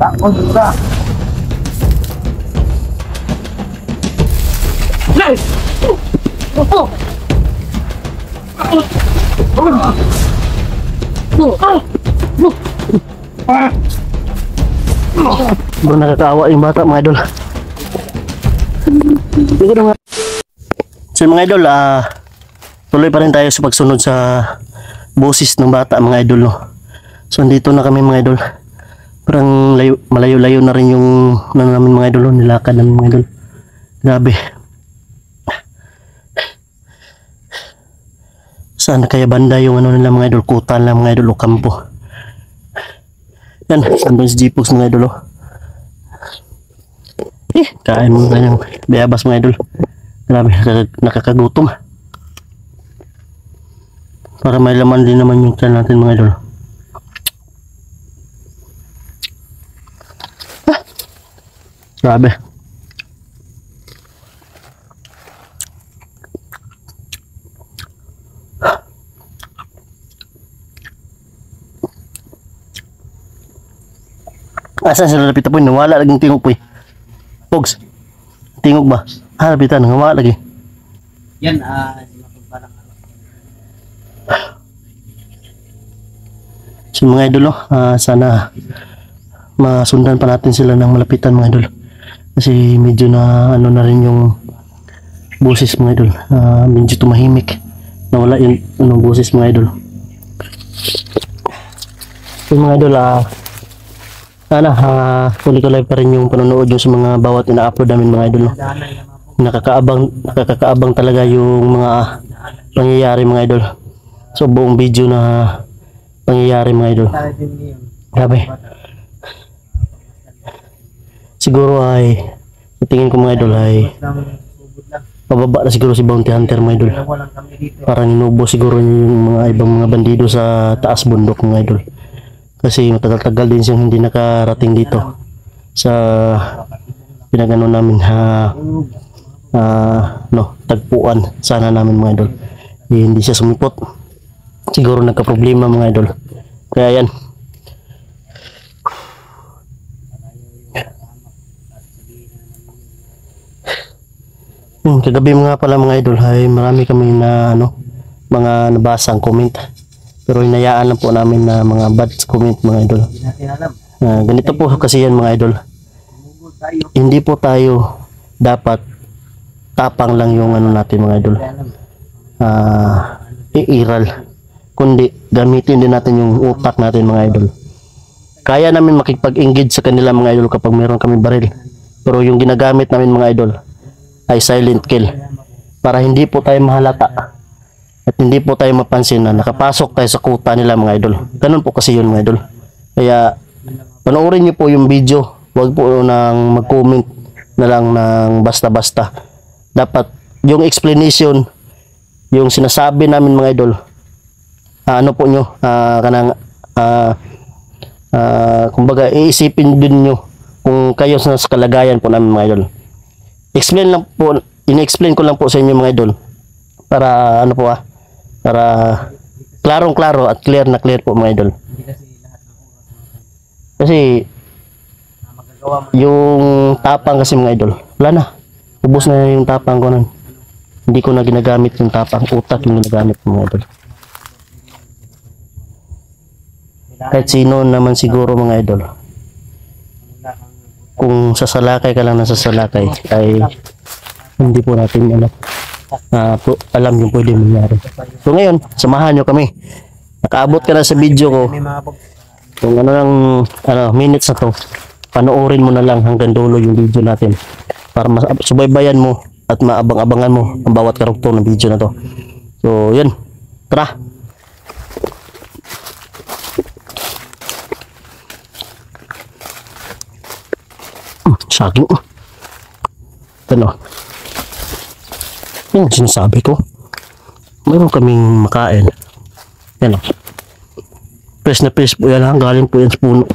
Takot ka. Nice! Bro, nakakaawa yung bata mga idol. So mga idol, tuloy pa rin tayo sa pagsunod sa boses ng bata mga idol, no? So andito na kami mga idol. Parang malayo-layo na rin yung namin mga idol, no? Nilakad namin mga idol. Grabe. Saan kaya banda yung ano nila mga idol, kutan lang mga idol o kampo. Yan, saan doon si Jeepox mga idol, oh. Kain mo kanyang bayabas mga idol. Grabe, nakakagutom. Para may laman din naman yung tiyan natin mga idol. Grabe. Asa sila lapit po, nawala lagi ng tingog po eh. Pogs, tingog ba? Lapitan, nawala lagi. Yan, So mga idol, sana masundan pa natin sila ng malapitan mga idol. Kasi medyo na ano na rin yung boses mga idol. Medyo tumahimik. Nawala yung boses mga idol. So mga idol, sana tuloy-tuloy pa rin yung panonood yung sa mga bawat ina-upload namin mga idol, no? Nakakaabang talaga yung mga pangyayari mga idol. So buong video na pangyayari mga idol. Grabe. Siguro ay sa tingin ko mga idol ay pababa na siguro si Bounty Hunter mga idol. Parang inubo siguro yung mga ibang mga bandido sa taas bundok mga idol. Kasi matagal-tagal din siyang hindi nakarating dito sa pinagano namin tagpuan sana namin mga idol. Hindi siya sumipot. Siguro nagka-problema mga idol. Kaya yan. Kagabi mga pala mga idol ay marami kami na mga nabasang comment. Pero hinayaan lang po namin na mga bad comment mga idol. Ganito po kasi yan mga idol. Hindi po tayo dapat tapang lang yung natin mga idol. Iiral. Kundi gamitin din natin yung utak natin mga idol. Kaya namin makipag-engage sa kanila mga idol kapag meron kami baril. Pero yung ginagamit namin mga idol ay silent kill. Para hindi po tayo mahalata. At hindi po tayo mapansin na nakapasok tayo sa kuta nila mga idol. Ganun po kasi yun mga idol. Kaya panoorin nyo po yung video. Huwag po nang mag-comment na lang ng basta-basta. Dapat yung explanation, yung sinasabi namin mga idol, ano po nyo, kumbaga iisipin din nyo kung kayo sa kalagayan po namin mga idol. Explain lang po, in-explain ko lang po sa inyo mga idol. Para para klarong-klaro at clear na clear po mga idol. Kasi yung tapang kasi mga idol, wala na. Ubos na yung tapang ko nun. Hindi ko na ginagamit yung tapang, utak yung ginagamit mga idol. Kahit sino naman siguro mga idol, kung sasalakay ka lang na sasalakay ay hindi po natin alam yung pwede mangyari. So ngayon, samahan nyo kami. Nakaabot ka na sa video ko. Kung minutes na to, panoorin mo na lang hanggang dulo yung video natin. Para subaybayan mo at maabang-abangan mo ang bawat karakter ng video na to. So yun, tara. Saging. Ano? Yung sinasabi ko, mayroon kaming makain. Yan o. Press na press po yan ha. Galing po yan sa puno.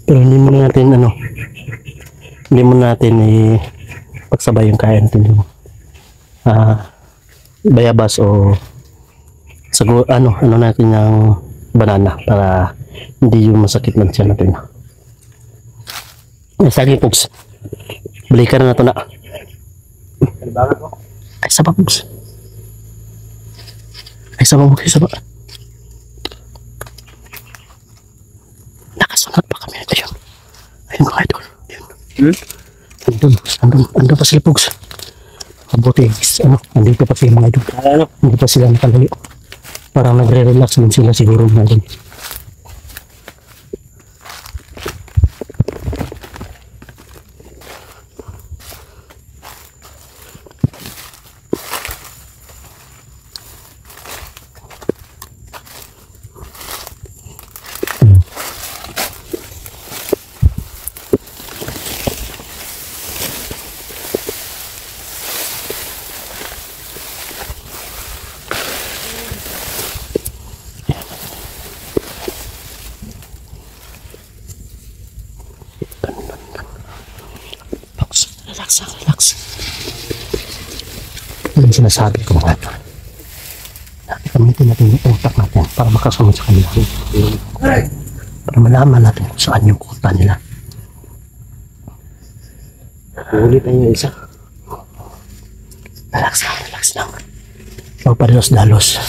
Pero hindi mo natin hindi mo natin pagsabay yung kaya natin yung bayabas o ano natin yung banana para hindi yung masakit man siya natin. Sige Pogs, balikan na to na. Kalibangan ko. Ay saba Pogs, ay saba Pogs, ay saba. Nakasunod pa kami. Ayun mga idol. Andun pa sila Pogs. Mabuti, andito pa sila mga idol. Hindi pa sila nakalayo. Parang nagre-relax din sila siguro mga idol. Relax. Yan ang sinasabi ko mga idol. Gamitin natin yung utak natin para makasunod sa kanila. Para malaman natin kung saan yung kuta nila. Ulit na yung isa. Relax lang. Huwag padalos-dalos.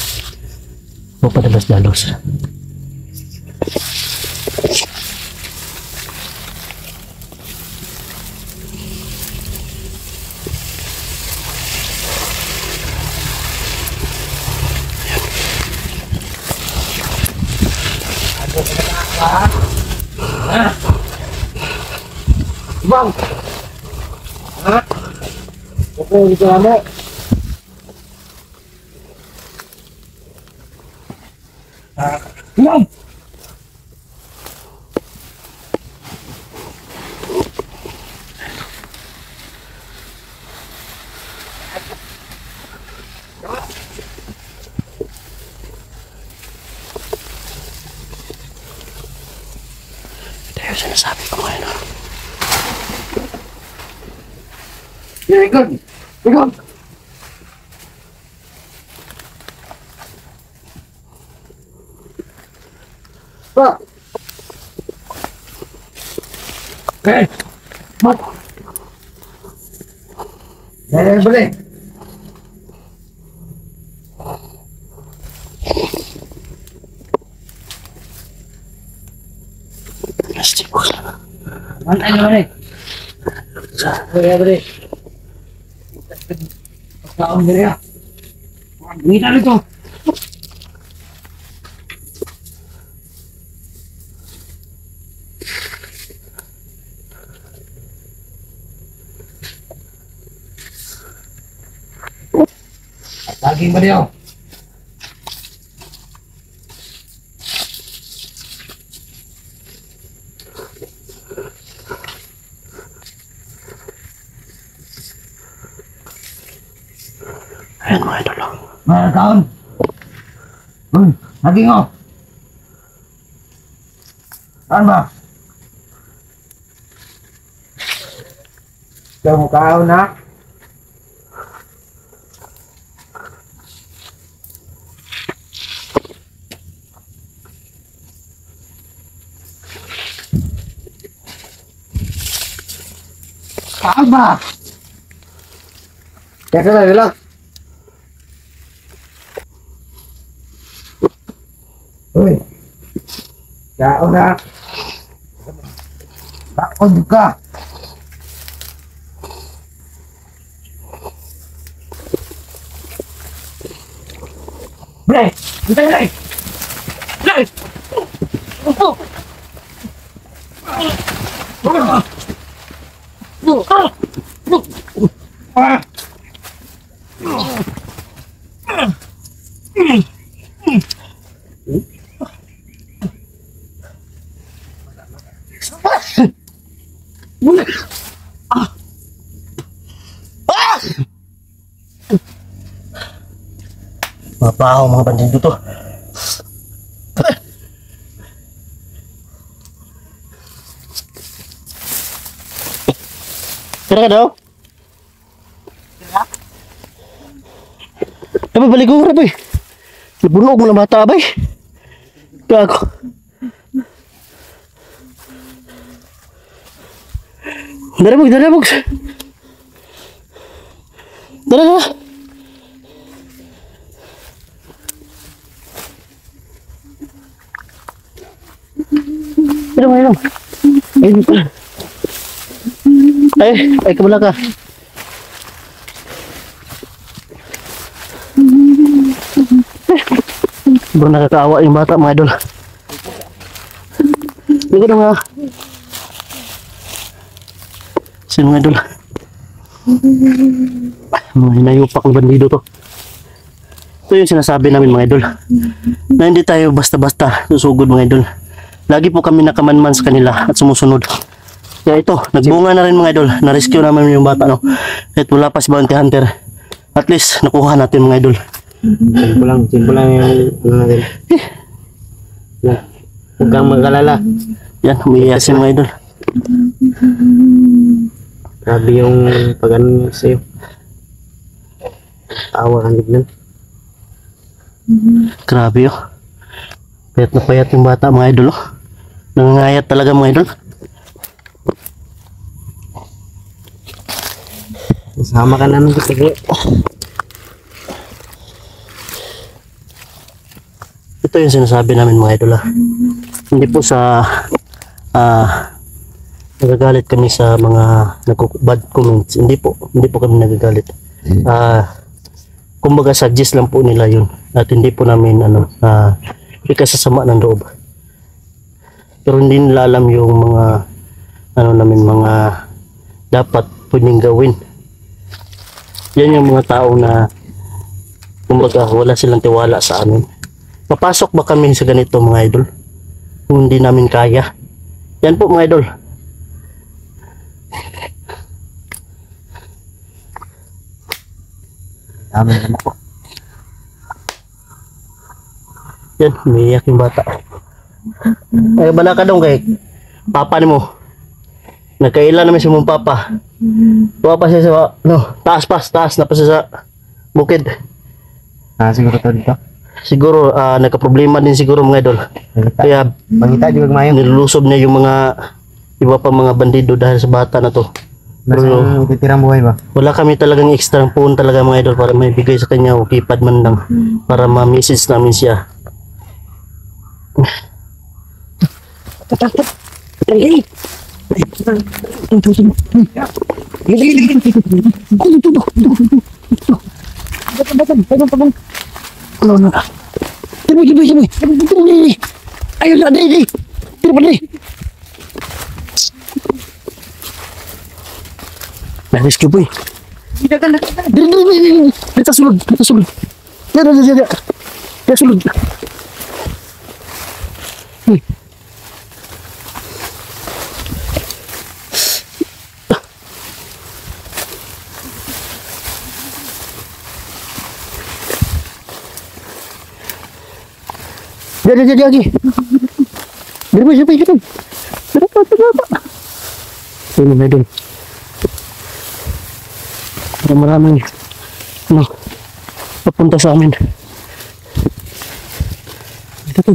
Bang! Ha? Okay, dito na mo. Bang! Ito yung sinasabi ko mga idol. Ikot! Pa! Okay! Mat! Balik! Nasty Pogs. Mantay na balik! Balik! Pagkaon diri ah! Ngita nito! Lagi ba niyo? Ayan mga idol. Mga kaon! Lagi ngo! Saan ba? Ikaw mo kaon na? Kaon ba? Teka lang. Uy, kaon na. Kaon ka. Bre, hintay. Bre! Mabaho mga bandido to. Tara ka daw. Ay, balik ko boy. Nabunog mo na bata, bay. Gago. Darabog. Dara. Ayun. Ay, kabala ka. Bro, nakakaawa yung bata, mga idol. Hindi ko na nga. Sino mga idol? Mga hinayupak ng bandido to. Ito yung sinasabi namin mga idol. Na hindi tayo basta-basta susugod mga idol. Lagi po kami nakamanman sa kanila at sumusunod. Kaya ito, nagbunga na rin mga idol. Na-rescue naman yung bata, no? Kahit wala pa si Bounty Hunter. At least, nakuha natin mga idol. Simple lang yung ano natin. Huwag kang mag-alala. Yan, umiiyasin mga idol. Grabe yung pag-ano niya sa'yo. Tawa kang tignan. Grabe oh. Payat na payat yung bata mga idol oh. Nangangayat talaga mga idol. Sama ka namin sa tignan. Ito yung sinasabi namin mga idol ah. Hindi po sa nagagalit kami sa mga bad comments. Hindi po kami nagagalit. Kumbaga suggest lang po nila yun. At hindi po namin ikasasama ng loob. Pero hindi nila alam yung mga mga dapat pwedeng gawin. Yan yung mga tao na kumbaga wala silang tiwala sa amin. Papasok ba kami sa ganito mga idol? Kung hindi namin kaya. Yan po mga idol. Amin naman po. Yan, umiiyak yung bata. Ay, bala ka daw kay papa ni mo. Nagkaila namin si mong papa. Tuwa pa siya sa, taas na pa siya sa bukid. Siguro to dito. Siguro, nagka-problema din siguro mga idol. Kaya, Pangita di magmayo. nilulusob niya yung mga iba pa mga bandido dahil sa bata na to. Nasa titirang buhay ba? Wala kami talagang extra phone talaga mga idol para may bigay sa kanya o keypad man lang para ma-message namin siya. Ayo na dali. Rescue boy. Dili. Kita sulod. Ya sulod. Jadi lagi. Siapa? Kenapa? Ini medon. Maraming papunta sa amin. Ito.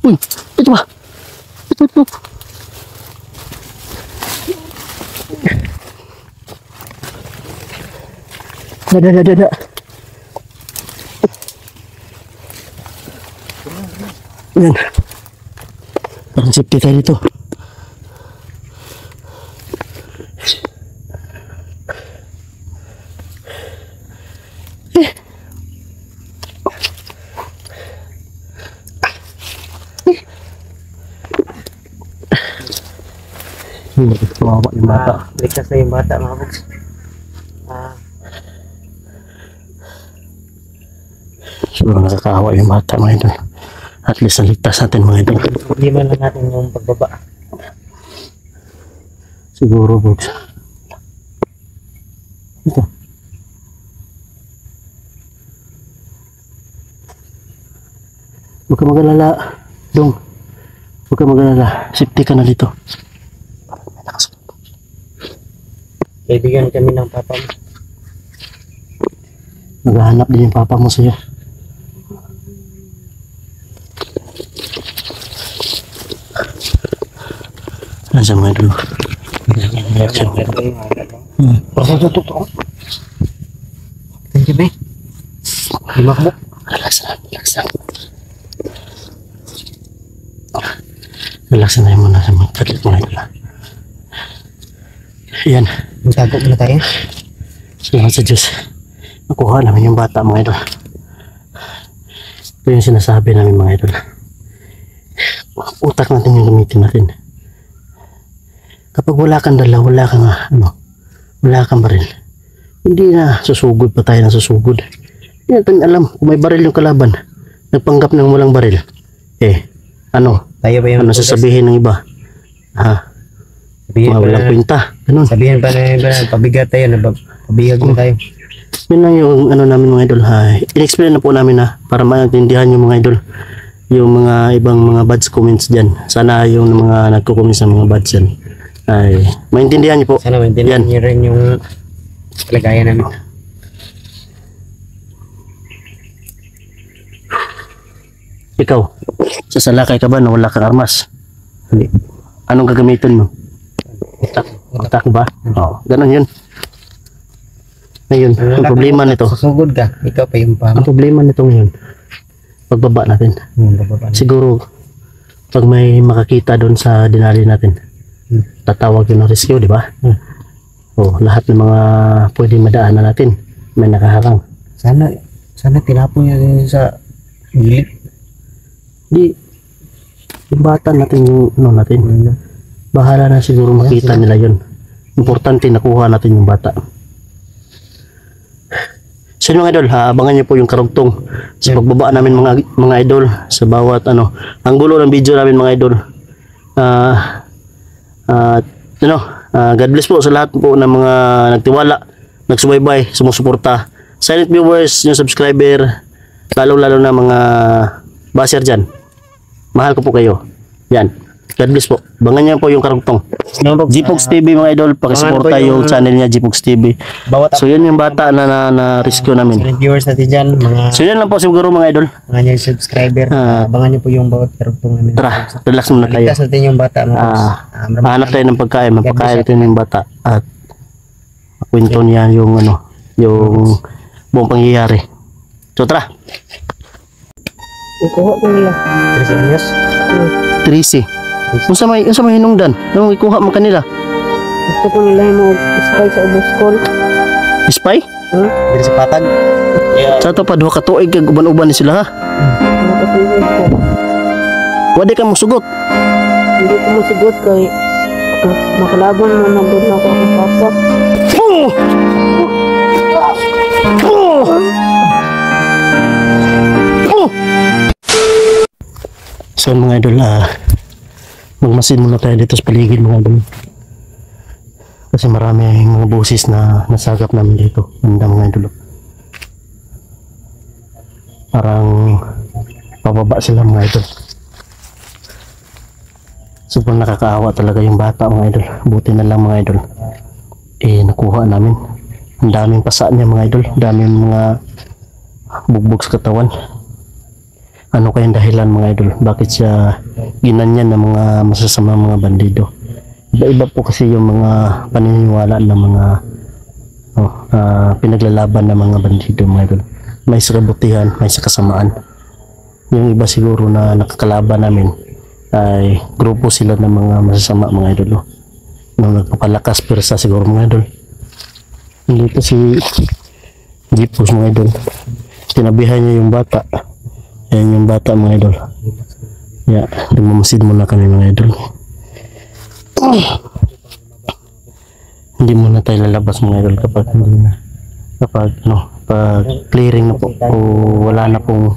Uy, ito ba? Ito. Ada. Yan. Parang safety tayo dito. Kawawa yung bata. Ligtas na yung bata mga bogs. Siguro nakakahawa yung bata mga idol. At least naligtas natin mga idol. Problema lang natin yung pagbaba. Siguro bogs. Ito. Huwag ka mag-alala. Dong. Huwag ka mag-alala. Safety ka na dito. May nakasunod. Kaibigan kami ng papa mo. Naghahanap din yung papa mo sa'yo. Nasa mga idol. Thank you, be. Lima ka mo. Relax lang, relax lang. Relax na yun muna sa mga talit mga idol. Yan. Magtago muna tayo. Salamat sa Diyos. Nakuha namin yung bata mga idol. Ito yung sinasabi namin mga idol. Utak natin yung gamitin natin. Kapag wala kang dala, wala kang wala kang baril. Hindi na susugod pa tayo ng susugod. Hindi natin alam kung may baril yung kalaban. Nagpanggap ng walang baril. Tayo ba yung Ano sasabihin ng iba? Sabihin Mga pa walang na, kwenta. Ganun. sabihin pa na pabigat tayo, pabigag na tayo. Yun lang yung namin mga idol. In-explain na po namin para maintindihan yung mga idol. Yung mga ibang mga bads comments dyan. Sana yung mga nagko-comments ng mga bads dyan ay maintindihan niyo po. Sana maintindihan Yan. niyo rin yung kalagayan namin. Ikaw, sasalakay ka ba na wala kang armas? Hindi. Anong gagamitin mo? Utak ba? Oo, ganun yun. Ngayon, ang problema nito, Susugod ka, ikaw pa yung ang problema nito ngayon, pagbaba natin. bababa na. Siguro, pag may makakita doon sa dinali natin, tatawag yun ng rescue, di ba? O, lahat ng mga pwedeng madaanan natin, may nakaharang. Sana tinapon niya din sa gilid. Di, yung bata natin yung natin. Bahala na siguro makita nila yun. Importante nakuha natin yung bata. So yun mga idol, abangan niyo po yung karugtong sa pagbaba namin mga idol sa bawat ang gulo ng video namin mga idol. God bless po sa lahat po ng mga nagtiwala, nagsubaybay, sumusuporta. Silent viewers, yung subscriber, lalo na mga basher dyan. Mahal ko po kayo. Yan. God bless po. Bangan niyo po yung karugtong. Gpogs TV mga idol, pakisuporta yung channel niya Gpogs TV. Bawat So yun yung bata na rescue namin. silent viewers natin dyan, So yun lang po siguro mga idol. mga new subscriber, abangan niyo po yung bawat karugtong namin. Tara, relax muna tayo. Ligtas natin yung bata. Hanap tayo ng pagkain, mapakain natin yung bata at kwento niya yung yung buong pangyayari. So tara. Ikuha ko nila. 3 years. Trisi. Unsa may hinungdan? Nung ikuha mo kanila? Gusto ko nila yung mag-spy sa ubos school. Spy? Diri sa patag. Sa to pa duha ka tuig kag uban-uban ni sila ha. Nakatulog ko. Wadi ka mo sugot. Hindi ko masigot kay makalaban mo na doon ako ang papa. So mga idol, magmasid muna tayo dito sa paligid mga idol. Kasi marami mga boses na nasagap namin dito. Ganda mga idol. Parang pababa sila mga idol. Sobrang nakakaawa talaga yung bata mga idol. Buti na lang mga idol. Nakuha namin. Ang daming pasa niya mga idol. Ang daming mga bugbog sa katawan. Ano kayang dahilan mga idol? Bakit siya ginanyan ng mga masasama mga bandido? Iba-iba po kasi yung mga paniniwala ng mga pinaglalaban ng mga bandido mga idol. May sa kabutihan, may sa kasamaan. Yung iba siguro na nakakalaban namin ay grupo sila ng mga masasama mga idol. Nung nagpapalakas pirsa siguro mga idol. Dito si Gpogs mga idol. Tinabihan niya yung bata. Ayan yung bata mga idol. Nagmamasid muna kami mga idol. Hindi muna tayo lalabas mga idol kapag pag clearing na po o wala na pong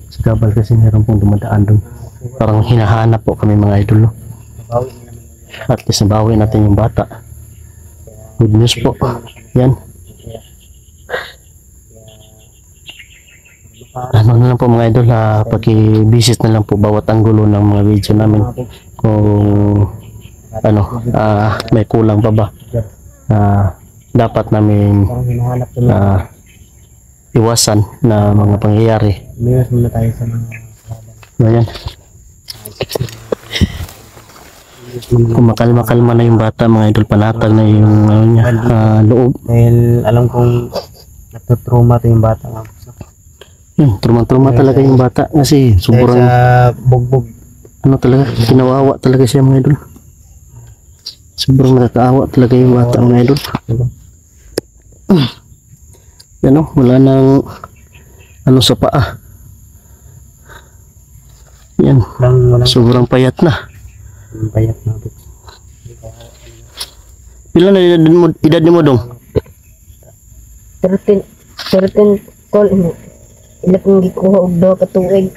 sigabal kasi meron pong dumadaan doon. Parang hinahanap po kami mga idol at least nabawi natin yung bata. Good news po. Yan. Ano na lang po mga idol, paki-visit na lang po bawat anggulo ng mga video namin kung may kulang pa ba? Dapat namin Parang hinahanap ko na. iwasan na mga pangyayari. Umiwas muna tayo sa mga kalaban. Ayan. Kung makalma-kalma na yung bata, mga idol, panatag na yung loob. Dahil alam kong natutruma to yung bata nga. Yun, truma-truma talaga yung bata kasi Dahil sobrang sa bugbog. talaga, kinawawa talaga siya, mga idol. Sobrang nakakaawa talaga yung bata, mga idol. Yan o, wala nang sa paa. Yan, Walang sobrang payat na. payat na. Pila na edad mo dong? 13 call mo. Ilat ang gikuha og daw ka tuig.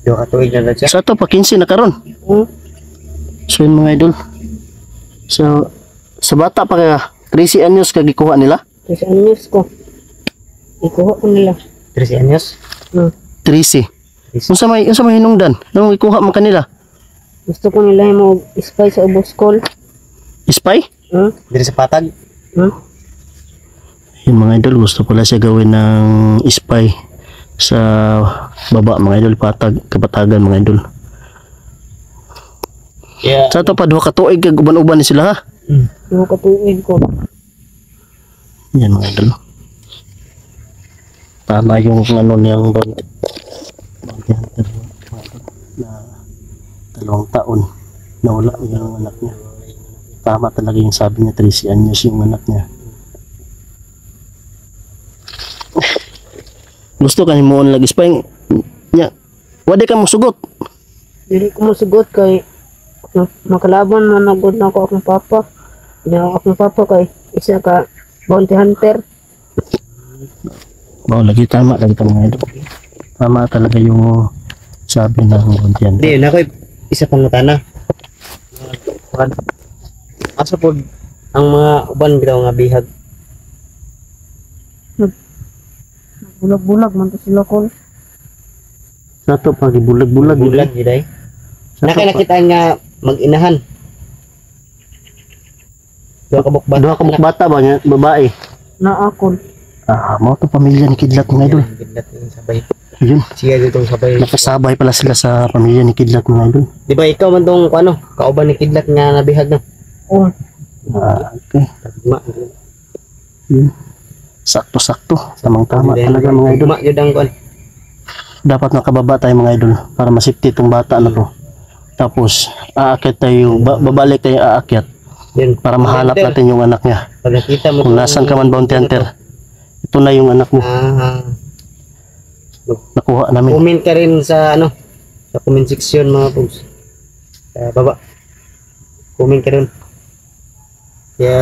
Yung katuig na siya. Sa to pa 15 na karon. So yun, mga idol. So sa bata pa kaya 13 anyos ka gikuha nila? Kasi anyos ko. Ikuha ko nila. 13 anyos. 13. Unsa may hinungdan? Nung ikuha mo kanila? Gusto ko nila mo spy sa ubos call. Spy? Diri sa patag. Yun, mga idol, gusto pala siya gawin ng spy sa baba, mga idol, kapatagan, mga idol. Yeah. Sa to pa, 2 ka tuig, uban-uban ni sila, ha? Yung katuig ko. Yan, mga idol. Tama yung niyang bounty hunter na 2 taon na wala yung anak niya. Tama talaga yung sabi niya, 13 anyos yung anak niya. Gusto ka ni mo lagi spy nya. Wala ka mo sugot. Dili ko masugot kay makalaban man na good na ako akong papa. Nya akong papa kay isa ka bounty hunter. Lagi tama mga idol. Tama talaga yung sabi ng bounty hunter. Hindi, na ko isa pang utana. Asa po ang mga uban bitaw nga bihag. Bulag-bulag man to sila call. Sa to pag bulag-bulag Bulag giday. Sa to pa- Nakita nga mag-inahan. Duha ka bukbat. Duha ka bata ba niya, babae? Na akon. Mo to pamilya ni Kidlat, mga idol. Kidlat yung sabay. Yun, Siya ditong sabay. nakasabay pala sila sa pamilya ni Kidlat, mga idol. Di ba ikaw man tong kauban ni Kidlat nga nabihag na? Okay. Tagma. Yun. Sakto-sakto, tamang-tama talaga, mga idol. Tagma jud ang kuan. Dapat nakababa tayo, mga idol, para masipti itong bata na to. Tapos aakyat tayo, babalik tayo aakyat Yun. para mahanap natin yung anak niya. Pag nakita mo Kung nasan ka man, bounty hunter, ito na yung anak mo. Nakuha namin. Comment ka rin sa sa comment section, mga pogs. Sa baba. Comment ka rin. Kaya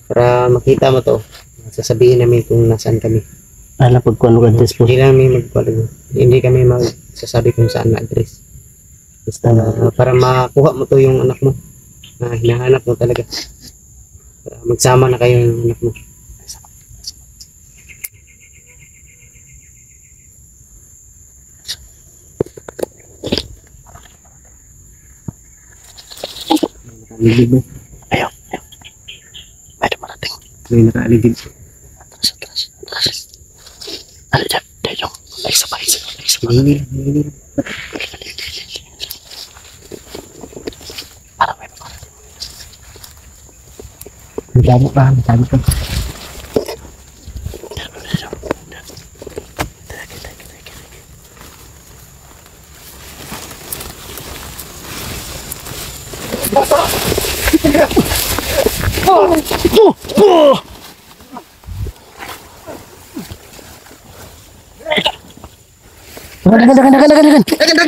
para makita mo to, sasabihin namin kung nasaan kami. Alam pagkuhan mo address po. Hindi kami magsasabi kung saan na address. Basta para makuha mo to yung anak mo na hinahanap mo talaga. Para magsama na kayo yung anak mo. Ayaw. May dumarating. May nakaaligid. Atras. Ano dyan? Dyan yung. Ay, sabay. Para may dumarating. Damo ka, sabi ko.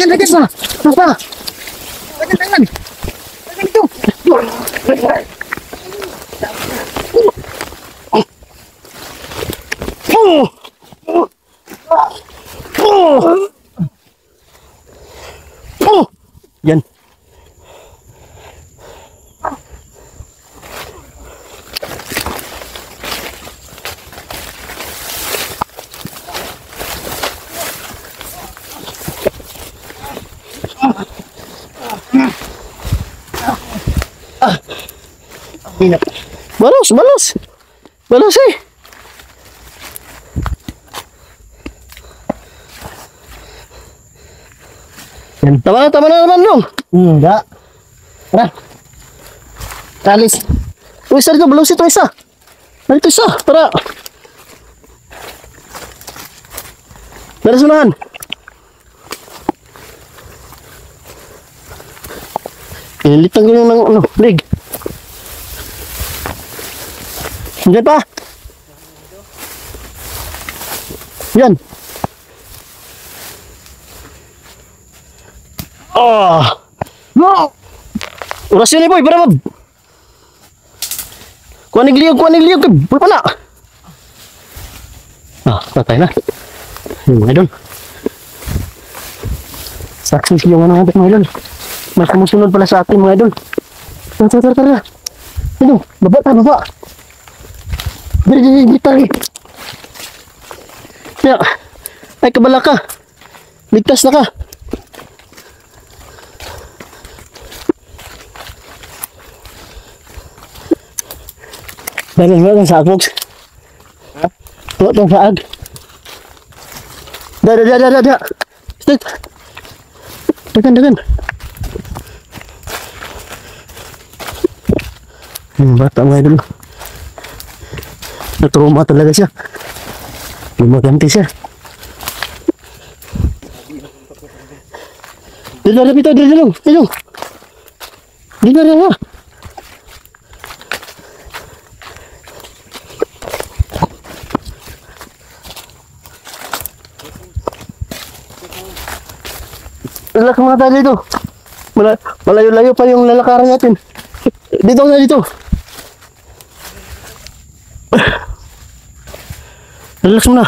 Dagan. Apa? Yan. Balos, balos. Balos eh. Tama na naman dong. Enggak. Tara. Kalis. Uy, isa dito, balos ito isa. Narito isa, tara. Dari sunahan. Inilitan ko yung ng leg. Diyan pa. Yan. No. Orasyon ni boy, para mag. Kuha nagliyog. Boy pala. Patay na. Yung idol. Success yung ano natin mga idol. May sumusunod pala sa atin mga idol. Tara. Ano? Baba. Dali. Ya. Ay, kabala ka. Ligtas na ka. Dali sa agmogs. Tuwa sa ag. Da. Stop. Dagan. Bata mga idol. Natrauma talaga siya. Lumaganti siya. Dito. Dito. Lalak mga tayo dito. Malayo-layo pa yung lalakaran natin. Dito. Relax muna.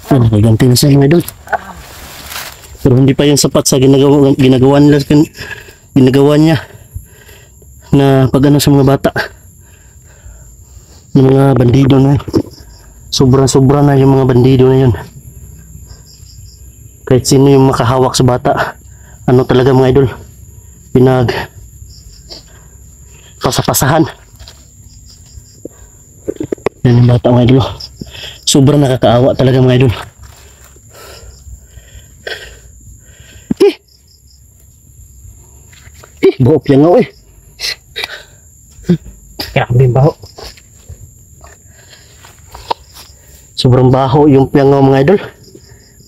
Nakaganti na siya yung idol. Pero hindi pa yung sapat sa ginagawa niya na pag-ano sa mga bata. Yung mga bandido na yun. Sobra na yung mga bandido na yun. Kahit sino yung makahawak sa bata, ano talaga mga idol, pasapasahan. Yan yung bata mga idol. Sobrang nakakaawa talaga mga idol. Buhok yan nga Grabe yung baho. Sobrang baho yung piyangaw mga idol.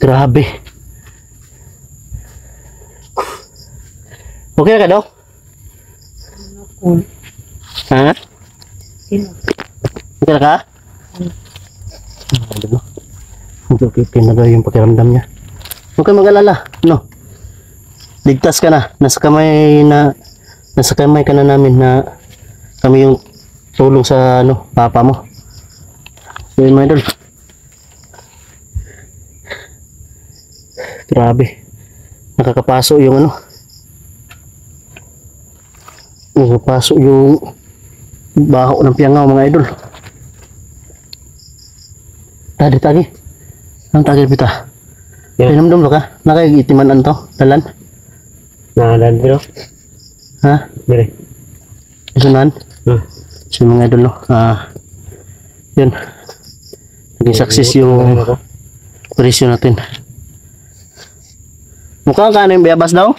Grabe. Okay na ka daw? Ha? Okay na ka? Okay na daw yung pakiramdam niya. Huwag kang mag-alala. No. Ligtas ka na. Nasa kamay ka na namin na kami yung tulong sa papa mo. So yun mga idol. Grabe. Nakakapaso yung nakakapaso yung baho ng piyangaw mga idol. Tagi. Ang tagi pita. Pinamdum lo ka? Nakagitiman to? Dalan? Dalan bro. Ha? Dire. Isunan? So mga idol yun. Naging success yung operasyon natin. Mukhang ka yung bayabas daw?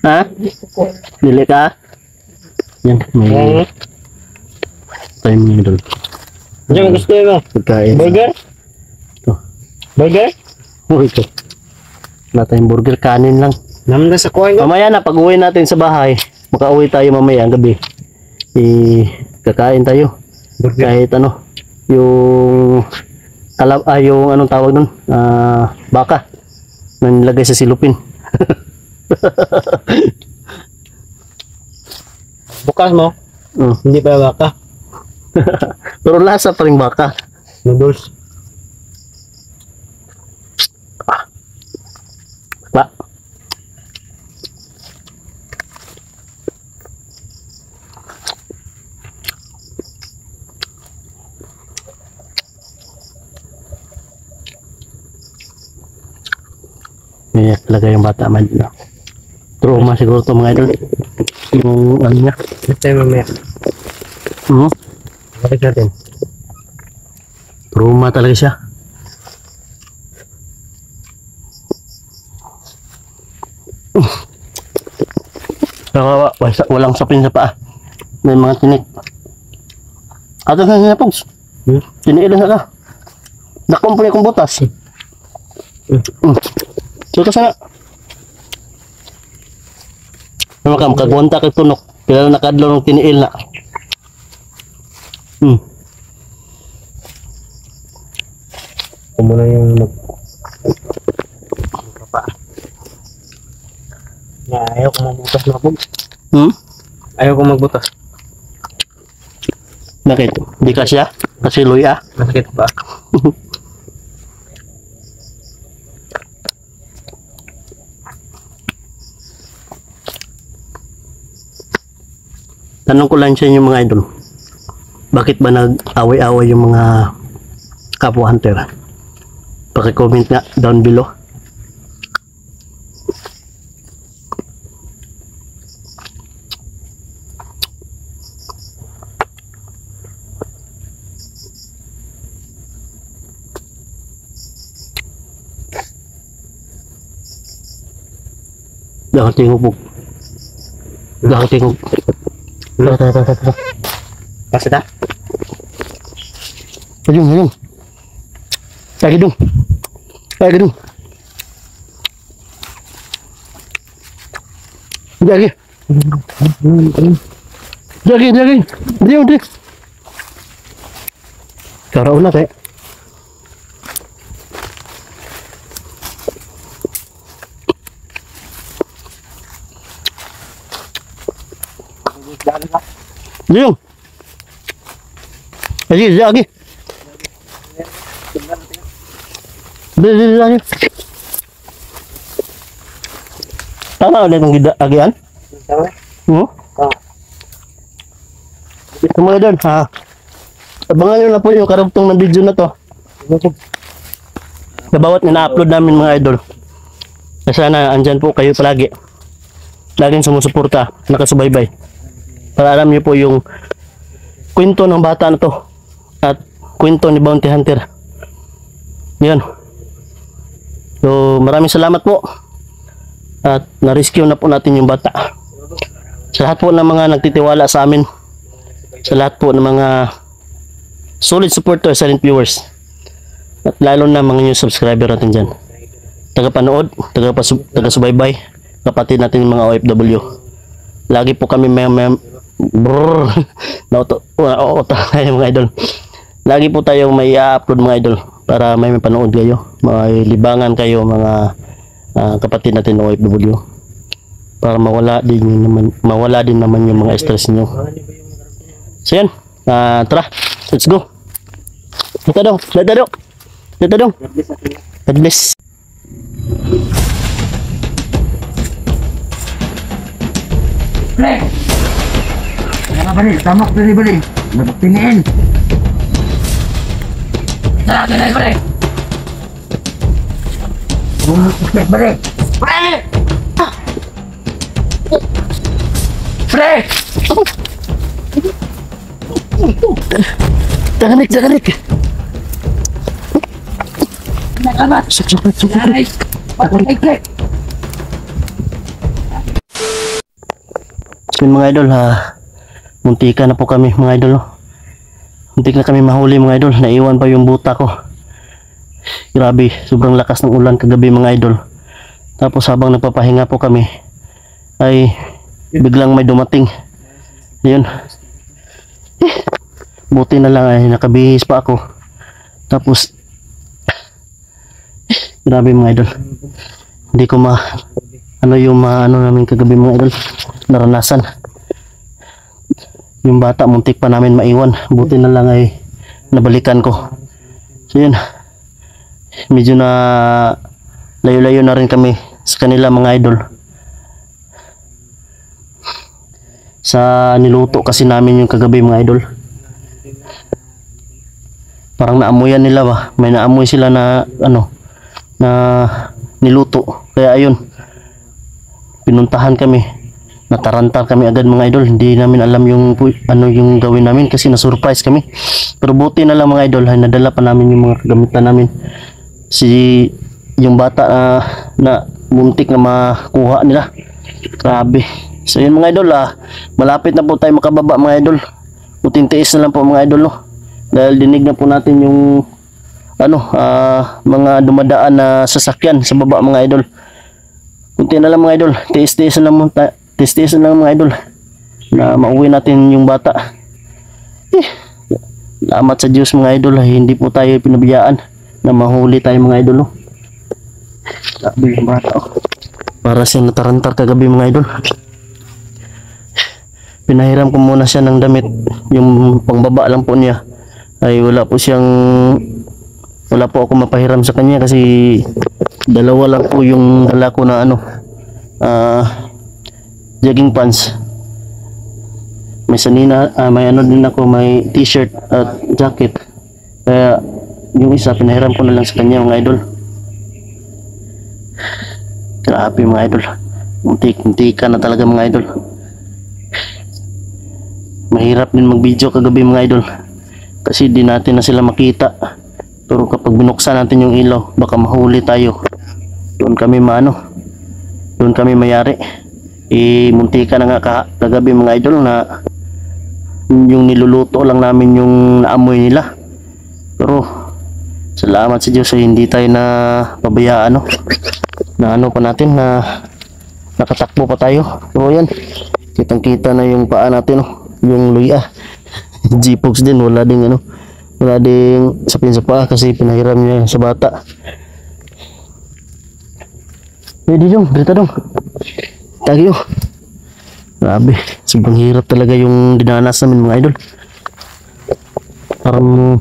Ha? Dili ka? Yan, may time yung idol. Diyan gusto mo? Pagkain. Burger? Ito. Burger? Ito. Wala tayong burger, kanin lang. Naman na sa kuhain ko. Mamaya na, pag uwi natin sa bahay, makauwi tayo mamaya ang gabi. Kakain tayo. Burger. Kahit yung yung anong tawag nun? Baka. Na nilagay sa silupin. Bukas mo? Hindi pa baka. Pero lasa pa rin baka. Noodles. Ba? Ganyan talaga yung bata man. Trauma siguro to mga idol. Yung ano niya. Next time mamaya. Hmm? Balik natin. Trauma talaga siya. Walang sapin sa paa. May mga tinik. Ato na nga pogs. Tiniilan na ka. Nakumpuni kong butas. Suka sana. Ano ka, makagwanta kay tunok. Kailan nakadlaw ng tiniil na. Kung muna yung ayaw ko magbutas na po. Ayaw ko magbutas. Bakit? Di ka siya? Kasi luya? Masakit pa. Tanong ko lang sa inyo mga idol. Bakit ba nag-away-away yung mga kapwa hunter? Paki-comment nga down below. Jangan tingog po. Jangan tingog. Kasi dah. Ayun. Lagi dong. Lagi. Dia. Cara ulah kayak. Dia. Lagi. Beli lagi. Tama ulit ng agian? Tama. Ito mga idol, ha? Abangan nyo na po yung karugtong ng video na to. Sa bawat na-upload namin mga idol. Sana andyan po kayo palagi. Laging sumusuporta, nakasubaybay. Para alam nyo po yung kwento ng bata na to. At kwento ni Bounty Hunter. Yan. So maraming salamat po. At na-rescue na po natin yung bata. Sa lahat po ng mga nagtitiwala sa amin. Sa lahat po ng mga solid supporters, silent viewers. At lalo na mga new subscriber natin dyan. Tagapanood, taga-subaybay. Kapatid natin yung mga OFW. Lagi po kami mga idol. Lagi po tayong may upload mga idol. Para may panood kayo. May libangan kayo mga kapatid natin OFW. Para mawala din naman yung mga stress nyo. So yan, tara, let's go. Dito dong. God bless. Pre! Tara balik, tamak dari balik. Nagpiniin. Tara, pre! Bumukit balik. Pre! Pre! Jangan nik. Nakabat. Suk. Narik. Patay. So mga idol, muntika na po kami mga idol. Muntik na kami mahuli mga idol. Naiwan pa yung buta ko. Grabe, sobrang lakas ng ulan kagabi mga idol. Tapos habang nagpapahinga po kami ay biglang may dumating. Ayun. Buti na lang ay nakabihis pa ako. Tapos grabe mga idol. Hindi ko ano namin kagabi mga idol. Naranasan. Yung bata muntik pa namin maiwan. Buti na lang ay nabalikan ko. So yun. Medyo na layo-layo na rin kami sa kanila mga idol. Sa niluto kasi namin yung kagabi mga idol. Parang naamuyan nila ba? May naamoy sila na na niluto. Kaya ayun. pinuntahan kami, natarantar kami agad mga idol. Hindi namin alam yung ano yung gawin namin kasi na-surprise kami. Pero buti na lang mga idol, ay nadala pa namin yung mga kagamitan namin. Yung bata na muntik na makuha nila. Grabe. So yun mga idol, malapit na po tayo makababa mga idol. Utintiis na lang po mga idol, no? Dahil dinig na po natin yung mga dumadaan na sasakyan sa baba mga idol. Kunti na lang mga idol, tiis-tiis na lang mga idol na mauwi natin yung bata. Salamat sa Diyos mga idol, hindi po tayo pinabiyaan na mahuli tayo mga idol, no? Sabi yung bata, para siya natarantar kagabi mga idol. Pinahiram ko muna siya ng damit, yung pangbaba lang po niya ay wala po ako mapahiram sa kanya kasi dalawa lang po yung dala ko na jogging pants. May sanina, may din ako, may t-shirt at jacket. Kaya yung isa pinahiram ko na lang sa kanya mga idol. Grabe mga idol, muntik-muntika na talaga mga idol. Mahirap din mag-video kagabi mga idol kasi di natin na sila makita. Pero kapag binuksan natin yung ilaw, baka mahuli tayo. Doon kami doon kami mayari. Muntika na nga kagabi mga idol na yung niluluto lang namin yung naamoy nila. Pero salamat sa Diyos ay hindi tayo na pabayaan, no? Na pa natin na nakatakbo pa tayo. So yan, kitang kita na yung paa natin, no? Yung luya. G-Pox din, wala ding sapin sa paa kasi pinahiram niya sa bata. Di dong, dito dong. Tagyo. Grabe, sobrang hirap talaga yung dinanas namin mga idol. Parang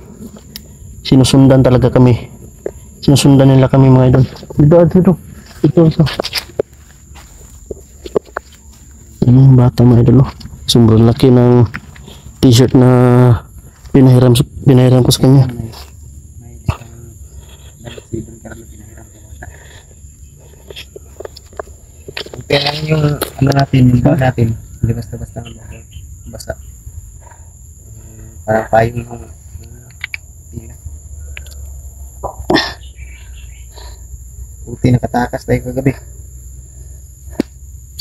sinusundan talaga kami. Sinusundan nila kami mga idol. Dito. Bata mga idol, oh. Sobrang laki ng t-shirt na pinahiram ko sa kanya. Kaya yung natin, hindi basta-basta basa. Parang payong yung tila. Buti nakatakas tayo kagabi.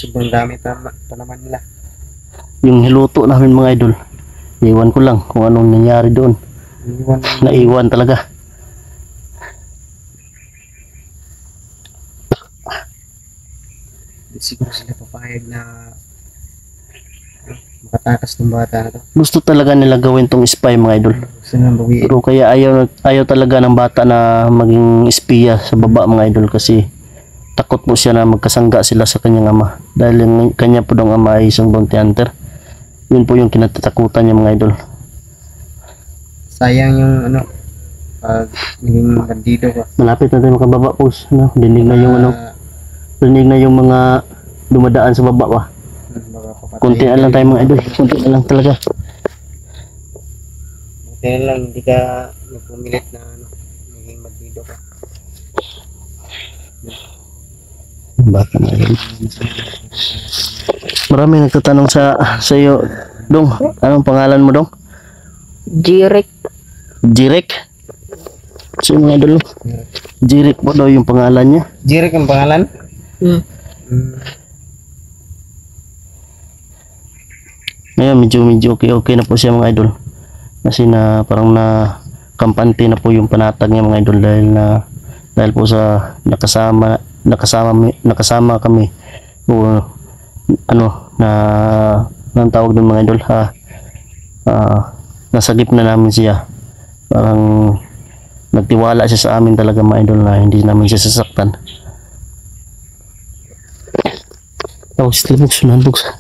Sobrang dami pa naman nila. Yung hiluto namin mga idol, iwan ko lang kung anong nangyari doon. Naiwan talaga. Siguro sila papayag na makatakas ng bata na to. Gusto talaga nila gawin tong spy mga idol. Gusto nang bawiin. Pero kaya ayaw talaga ng bata na maging espiya sa baba mga idol kasi takot po siya na magkasangga sila sa kanyang ama. Dahil yung kanya po dong ama ay isang bounty hunter. Yun po yung kinatatakutan niya mga idol. Sayang yung pag naging bandido ka. Malapit na tayo makababa po. Dinig na yung mga dumadaan sa baba pa. Kunti na lang tayo mga idol. Kunti na lang talaga. Buti na lang hindi ka nagpumilit na naging bandido ka. Baka na rin. Marami nagtatanong sa iyo, Dong. Anong pangalan mo, Dong? Jirek. Jirek? So mga idol, Jirek po daw yung pangalan niya. Jirek ang pangalan? Ngayon medyo okay na po siya mga idol. Kasi parang na kampante na po yung panatag niya mga idol dahil po sa nakasama kami o nang tawag ng mga idol nasagip na namin siya. Parang nagtiwala siya sa amin talaga mga idol na hindi namin siya sasaktan. Sila magsunandog sa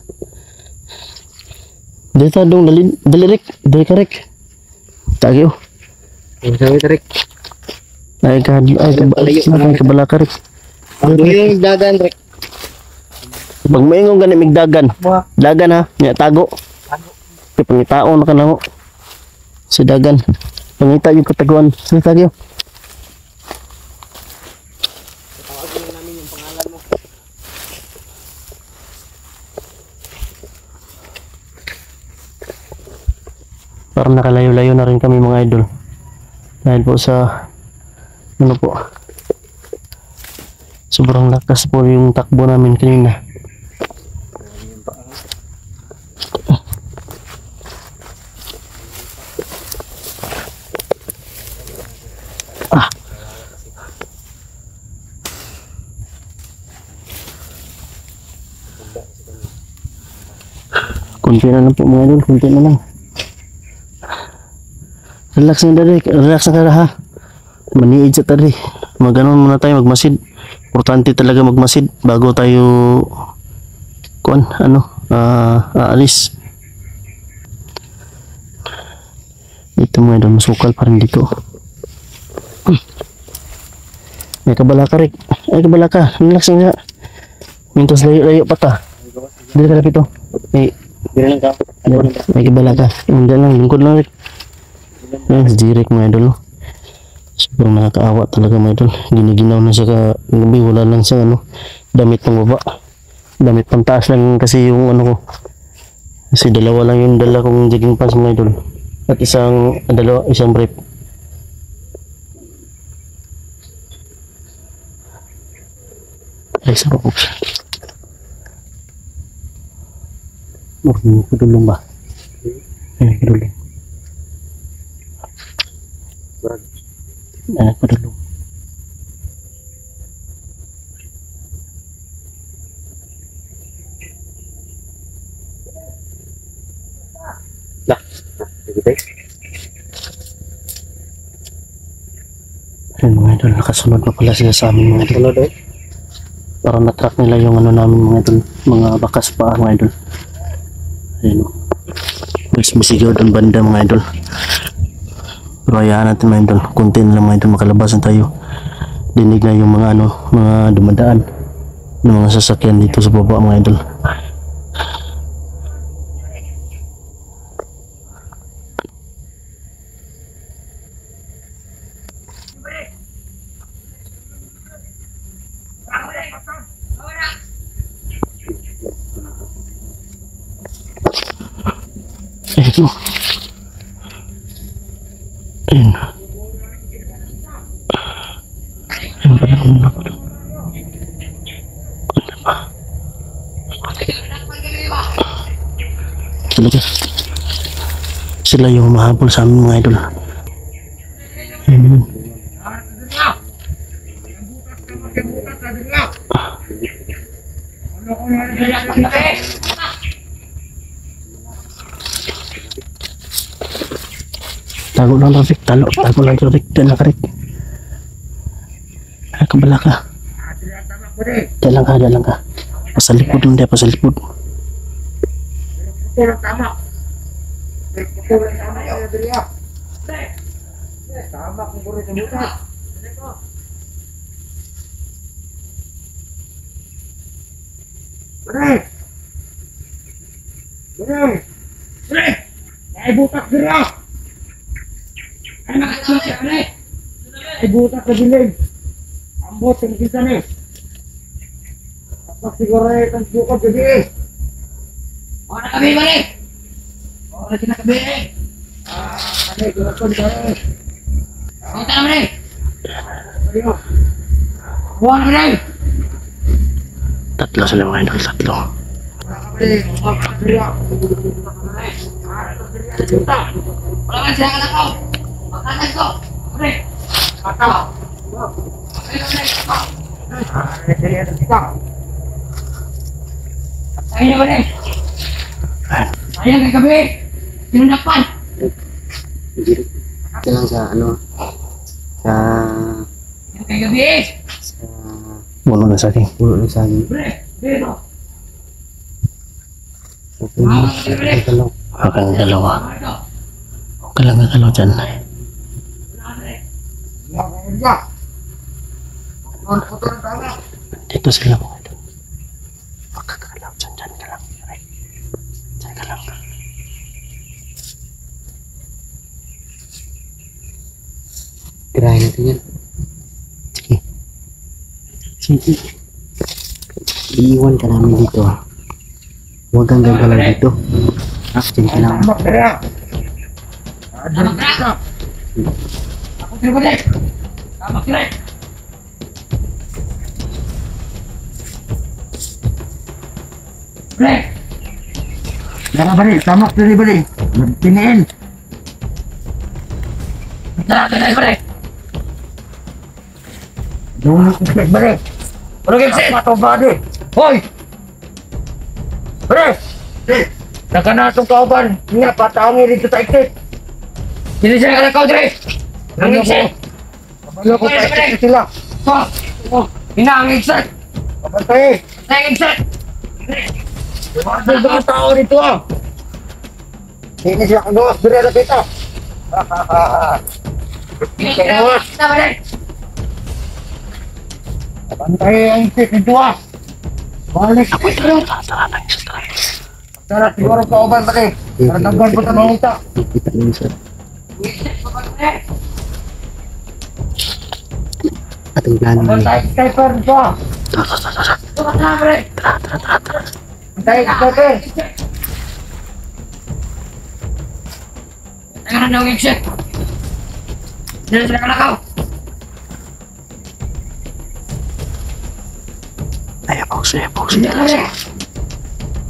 dito dong dalirik tagyo Sabi tarik. ay kabala ka rin Yung dagan rek. pag maingong ganit migdagan dagan ha niya tago pangitaon na ka na mo si dagan pangita yung kataguan sa tagyo. parang nakalayo-layo na rin kami mga idol. Dahil po sa ano po, sobrang lakas po yung takbo namin kanina. Kunti na lang po mga idol, kunti na lang. Relax na dari, relax na ka ha. Maniid sa tari. Maganon muna tayo, magmasid. Importante talaga magmasid bago tayo aalis. Ito mga idol, masukal pa rin dito. May kabala ka, Rick. Ay, kabala ka. Relax na nga. Mintos layo-layo pa ta. Dito ka lapit, oh. May kabala ka. Hindi lang, lingkod lang, Rick. Yan, si Jirek mga idol. Sobrang nakakaawa talaga mga idol. Giniginaw na siya kagabi. Wala lang siya damit pang baba. Damit pang taas lang kasi yung ko. Kasi dalawa lang yung dala kong jogging pants mga idol. At isang brief. Ay, sarap po siya. Kudulong ba? Ay, kudulong. Kudulong. Dah. Ayun mga idol, nakasunod na pala sila sa amin mga idol. Parang na-track nila yung namin mga idol, mga bakas pa mga idol. Ayun o. Mas misigaw doon banda mga idol. Pero hayaan natin mga idol, kunti na lang mga idol, makalabasan tayo. Dinig na yung mga mga dumadaan ng mga sasakyan dito sa baba mga idol. Ayun. Ayun. Ayun pala kung ano pala. Ano ba? Talaga. Sila yung mahabol sa amin mga idol. Ayun. Tago lang Rick, tago lang Rick, dala ka Rick. Ay, kabala ka. Dalang ka. Pasalikod lang dia, pasalikod. Tama. Tama kung puro sa buta. Pre! Ay butak dira! Ay nakasama siya, pre! Ay butak na dilig! Ambot, tingkita ni! Tapos siguro itong bukod, jadi! O na kami, pre! O na kinakabi! Kami, gulakod kami! O ta na, pre! Buwan na, pre! Tatlo sila mga idol, tatlo. Wala ka siya ka ko. Makanan ko. Pre. Mata. Ayun na ayun kay gabi. Tinundapan. Ito lang sa sa Kay gabi. Bulo na sa akin. puno ng saging. Pre. Dito. Ito lang. Akang dalawa. Huwag ka lang gagalaw dyan. Dito sila mga idol. Huwag ka gagalaw dyan, dyan ka lang. Dyan ka lang. Tirahin natin yan. Sige. Sige. Iiwan ka namin dito. Huwag kang gagalaw dito. Diyan ka lang. Tamak na! Ako tinabalik! Tamak na! Pre! Tara balik, tamak na balik. Magpiniin. Tara balik. Doon mag balik. Ano gimsin? Ako body. Hoy! Pre! Naka na itong kauban. Nga, patangin dito sa exit. Sinisira ka na kau, Dre! Ang exit! Kabalo ko sa exit sila. Ha? Ina, ang exit! Kapantay! Ang exit! Mga mga tao dito ah! Hindi siya kagawas, birera kita! Kagawas! Kapantay ang exit dito ah! Balik! Tara, siguro kauban pati. Tara, tanggal po sa mga ita. Kita lang sir. Ating plano na Kapantay, sniper dito ah! Kapantay, sniper! Tangan na ang exit! Dito sila kalakaw! Ayaw po. Hindi ka na!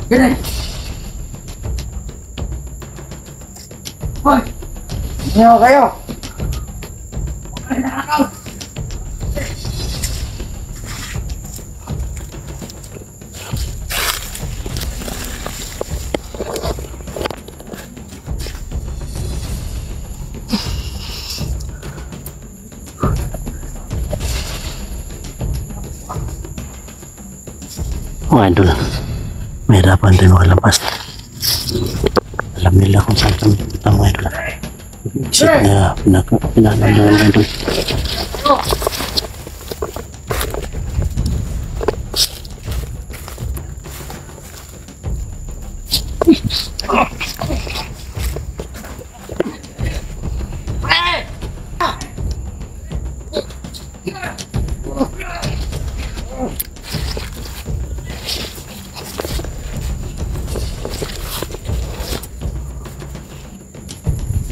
Gini! Hoy! Hindi ako kayo! Huwag ka na kalakaw! Mga idol, mahirapan din makalabas. Alam nila kung saan kami pupunta mga idol. Isip niya, pinalam na mga idol.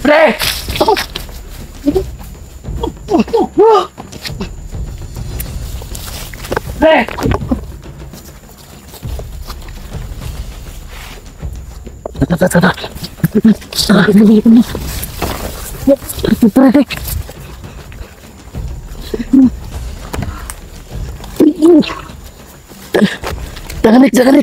Pre! Pre! Jangan.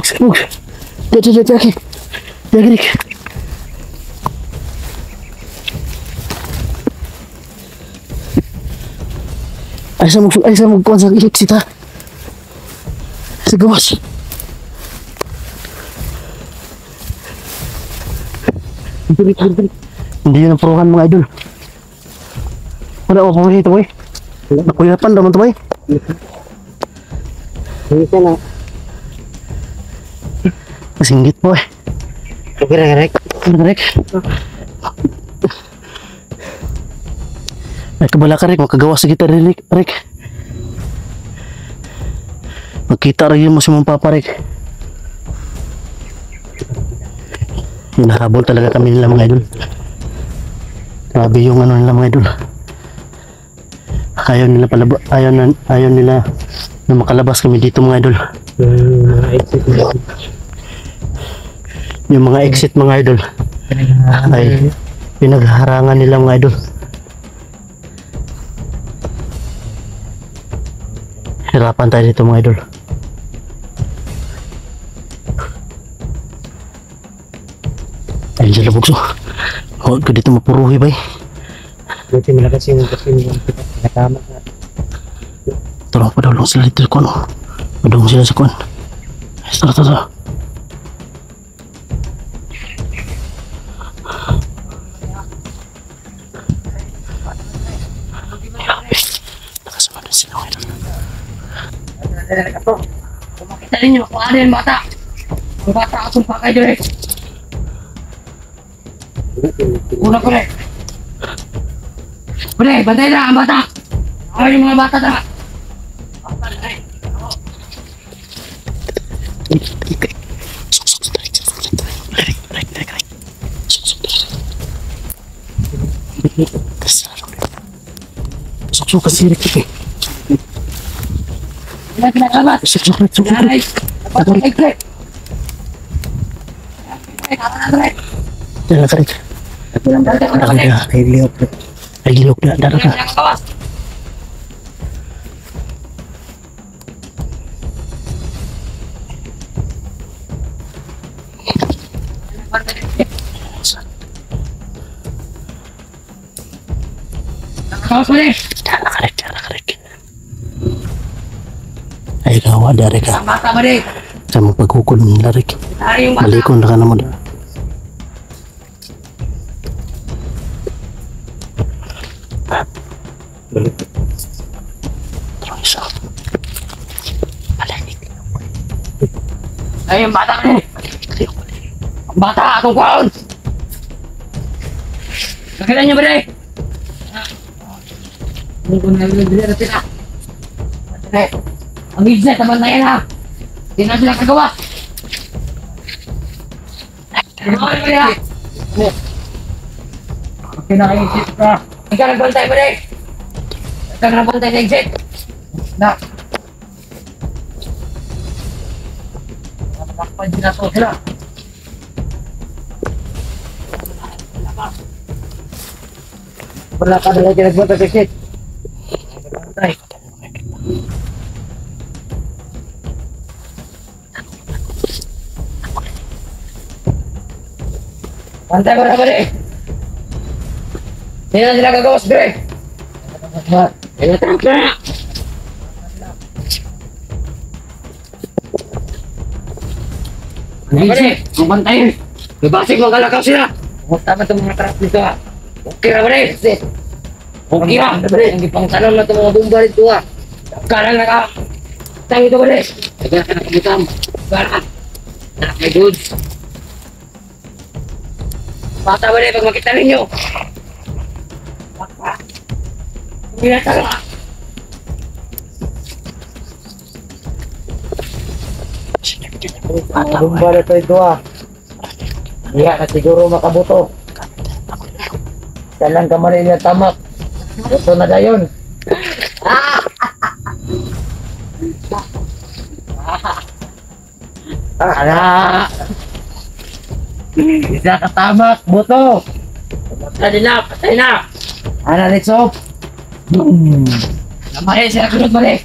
Sibuk. Jaki. Ay sa magkuhan sa exit ha. Sa gawas. Hindi yun ang puruhan mga idol. Wala ko pang ito boy. Nakuyapan naman ito boy. Hindi ka na. Kasinggit boy. Okay na, Rek. Ay kabala ka Rick, makagawas sa kita Rick. Magkita rin mo si mong papa Rick. Hinahabol talaga kami nila mga idol. Grabe yung ano nila mga idol. Ayaw nila na makalabas kami dito mga idol. Yung mga exit mga idol ay pinagharangan nila mga idol. Hirapan tayo dito mga idol. Ayun sila bugso. Huwag ko dito mapuruhi bay. Buti malakas yung nakatama ka. Tolong padulong sila dito kon. Padulong sila sa kon. Tara. Nakasama na sila mga idol. Ito. Makita ninyo kung ano yung bata. Ang bata akong pakay dire. Una ko rin. Pre, bantay na ang bata. Ako yung mga bata na. Suksok kasi rin kita. Kinakabat. Suksok. Nanay. Dapat ay pre. Dala ka rin. Ay liyok na. Dala ka. Kawas mo rin. Dala ka rin. Ay gawa dari ka. Ang bata mo rin. Sa mga pagkukul ng larik. Dari yung bata. Malikon na ka naman. Terus isa. Balik. Ay, yung bata mo rin. Ang bata akong kwaon. Nakita niyo ba rin? Hindi ko na nilagay na sila. Ang business naman na yan ha. Hindi na sila kagawa. Ano ba yan? Kinakaisip ka. Ikaw nagbantay mo rin. Ikaw nagbantay na exit. Na. Natakpan din na to sila. Wala ka na lang nagbantay na exit. Nagbantay. Pantay ko na ba rin? Hindi na sila gagawas, bre! Kaya trap na! Hindi, ang bantayin! May basig mga kalakaw sila! Huwag tama itong mga trap dito ha! Okay na ba rin? Okay na! Ang ipang tanong na itong mga bomba rito ha! Kala na ka! Tayo ito ba rin? Kaya ka nakabutang! Kala! Anak may goods! Bata ba rin pag makita ninyo? Bata! Hindi na talaga! Bomba rito ito ah! Hindi na siguro makabuto! Kailan ka mali niya tamak! Ito na gayon! Isa katamak, buto. Patay na, patay na. Ana Ritso. Namay siya kulot balik.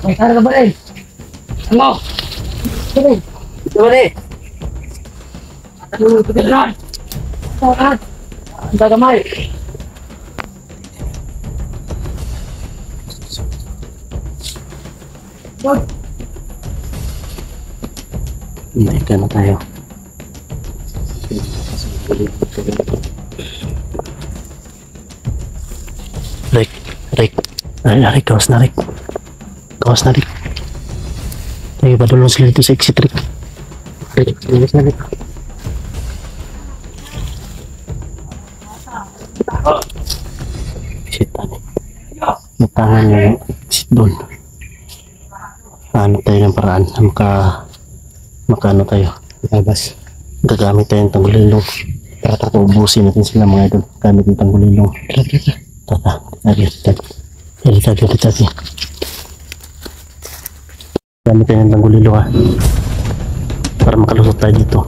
May karga balik. Ano? Balik. Balik. Ano ito na? Saan? Ang tagamay. Naika na tayo. Rick. Rick, kawas na Rick. Tayo ba dulong sila dito sa exit Rick? Rick, kawas na Rick. Exit tayo. Matangan yung exit doon. Ano tayo ng paraan? Makano tayo? Labas. Gagamit tayo ng tanggulilong. Para ubusin natin sila mga idol. Gamit ng tanggulilong. Tata. Lagi. Gamit tayo ng tanggulilong ha. Para makalusot tayo dito.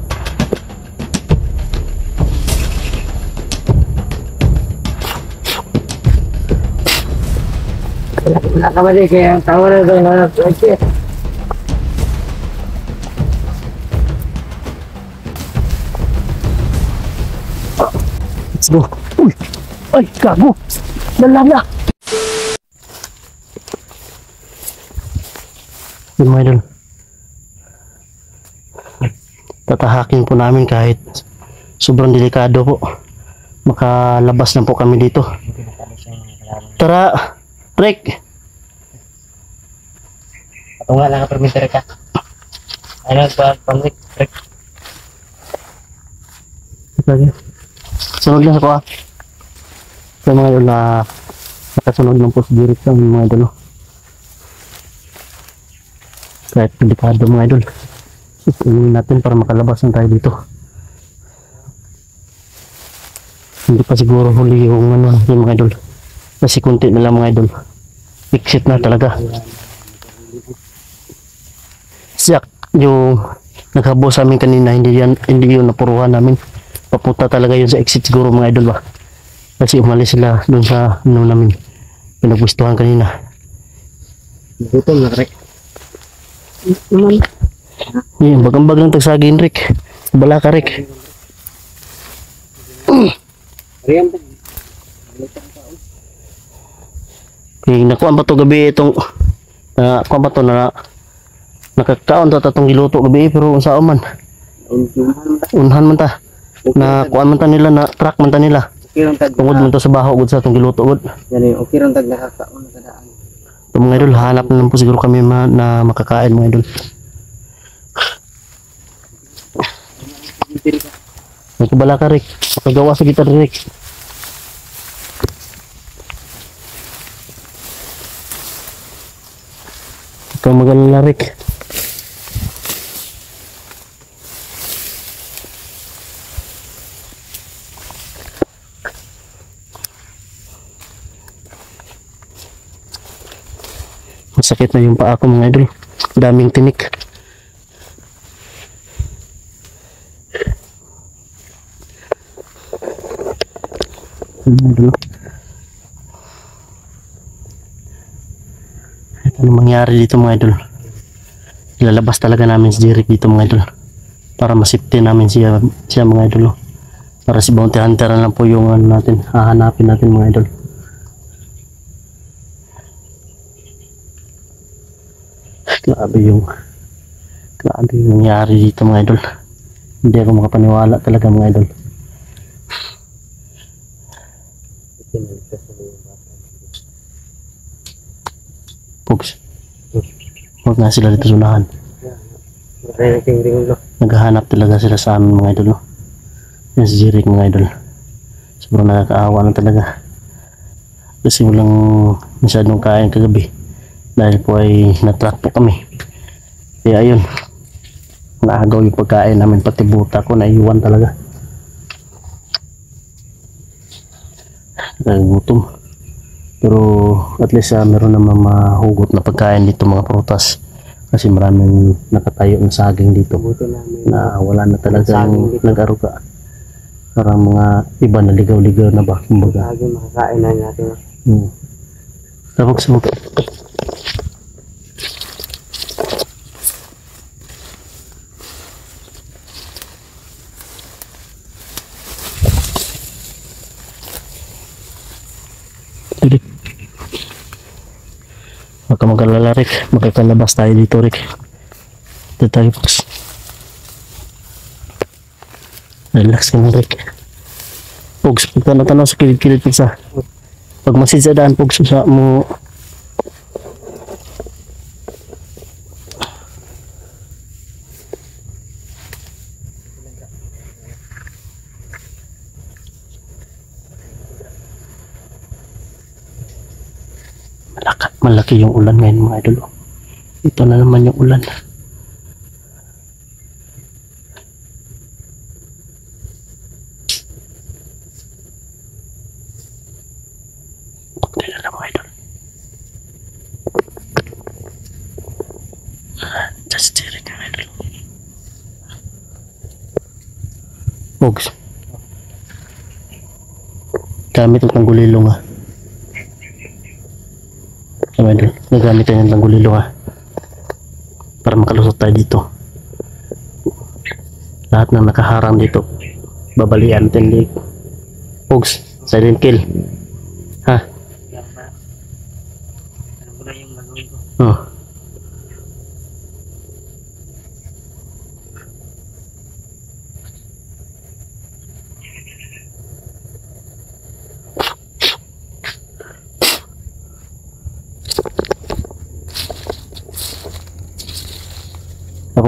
Wala ka balik kaya ang tawa na ito na exit. Let's go. Uy! Ay, gago! Nalala! Yun mga idol. Tatahakin po namin kahit sobrang delikado po. Makalabas na po kami dito. Tara! Break! Patunga lang ka perminter ka. Ano pag-pangwik? Lagi. Sunod lang ako sa mga idol na nakasunod ng post direct sa mga idol. Kahit delikado mga idol. Inumin natin para makalabas na tayo dito. Hindi pa siguro huli yung ano yung mga idol. Kasi kunti na lang mga idol. Exit na talaga. Siyak yung naghabo sa amin kanina, hindi yun napuruhan namin. Papunta talaga yun sa exit siguro mga idol ba. Kasi umalis sila dun sa ano namin pinagwistuhan kanina. Gutom na Rick. Naman. Yan, bagambag lang tagsagin Rick. Bala ka Rick. Riyan ba? Okay, nakuha ba to gabi itong nakuha ba to na nakakaon to tatong giluto gabi pero sa man. Unhan man ta. Na kuan man ta nila na truck man ta nila. Okay ron tag. Tungod man to sa baho gud sa atong giluto gud. Yani okay ron tag nakakaon sa daan. Ito mga idol, hanap na lang po siguro kami na makakain mga idol. Nagkabala ka Rick. Makagawa sa gitar Rick. Ikaw magalala Rick. Masakit na yung paa ko mga idol. Daming tinik. Ano mangyari dito mga idol? Ilalabas talaga namin si Jeric dito mga idol. Para masipti namin siya mga idol. Para si Bounty Hunter na lang po yung ano natin, hahanapin natin mga idol. Grabe yung nangyari dito mga idol. Hindi ako makapaniwala talaga mga idol. Pugs. Huwag nga sila dito sunahan. Naghahanap talaga sila sa amin mga idol. No? Yan si Jeric mga idol. Sobrang nakakaawa na talaga. Kasi walang masyadong kain kagabi. Dahil po ay natrap po kami. Kaya ayun. Naagaw yung pagkain namin. Pati buta ko naiwan talaga. Nagutom. Pero at least meron naman mahugot na pagkain dito mga prutas. Kasi maraming nakatayo ng saging dito. Na wala na talagang nag-aruga. Parang mga iba na ligaw-ligaw na ba. Kumbaga. Saging makakain na natin. Tapos sa mga Huwag ka mag-alala Rick, makakalabas tayo dito Rick. Dito tayo Pogs. Relax ka na Rick. Pogs, pagtanong-tanong sa kilid-kilid sa pag masid sa daan Pogs sa mo malaki yung ulan ngayon mga idol. Ito na naman yung ulan. Pagkakita na mga idol. Just Jeric mga idol. Pogs. Gamit ang gulilong ha. Nagamit tayo ng tanggulilo ha para makalusot tayo dito. Lahat ng nakaharang dito babalian natin. Pogs, silent kill ha. Oh.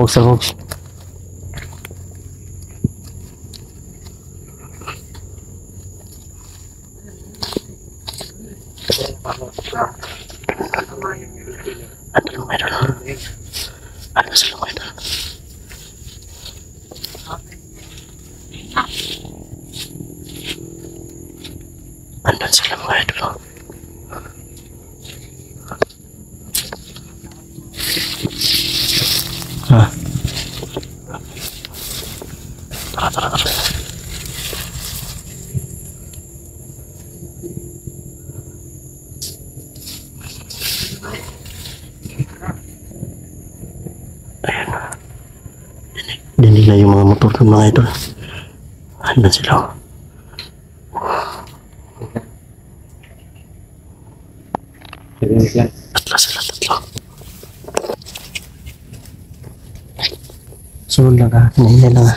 Talbogs. Ano yung idol? Ano sila mga idol? Andun sila mga idol. Ha? Tara. Ayan. Dinig na yung mga motor ng mga idol. Andun sila. Tatlo sila. Sunod lang ha. Nahinay lang ha.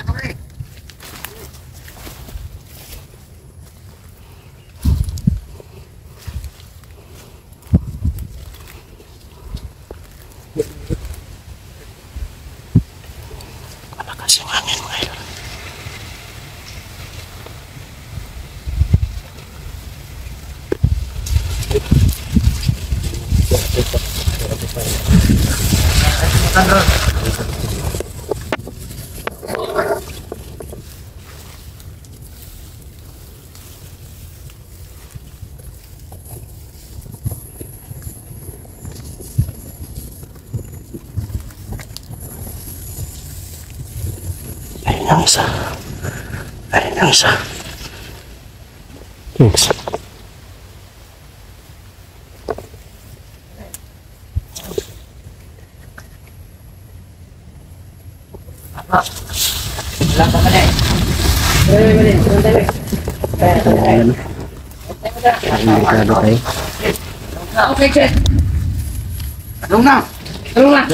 Malakas yung hangin mga idol. Ayun ang isa. Yes. Okay, Chet. Tulong na. Tulong na.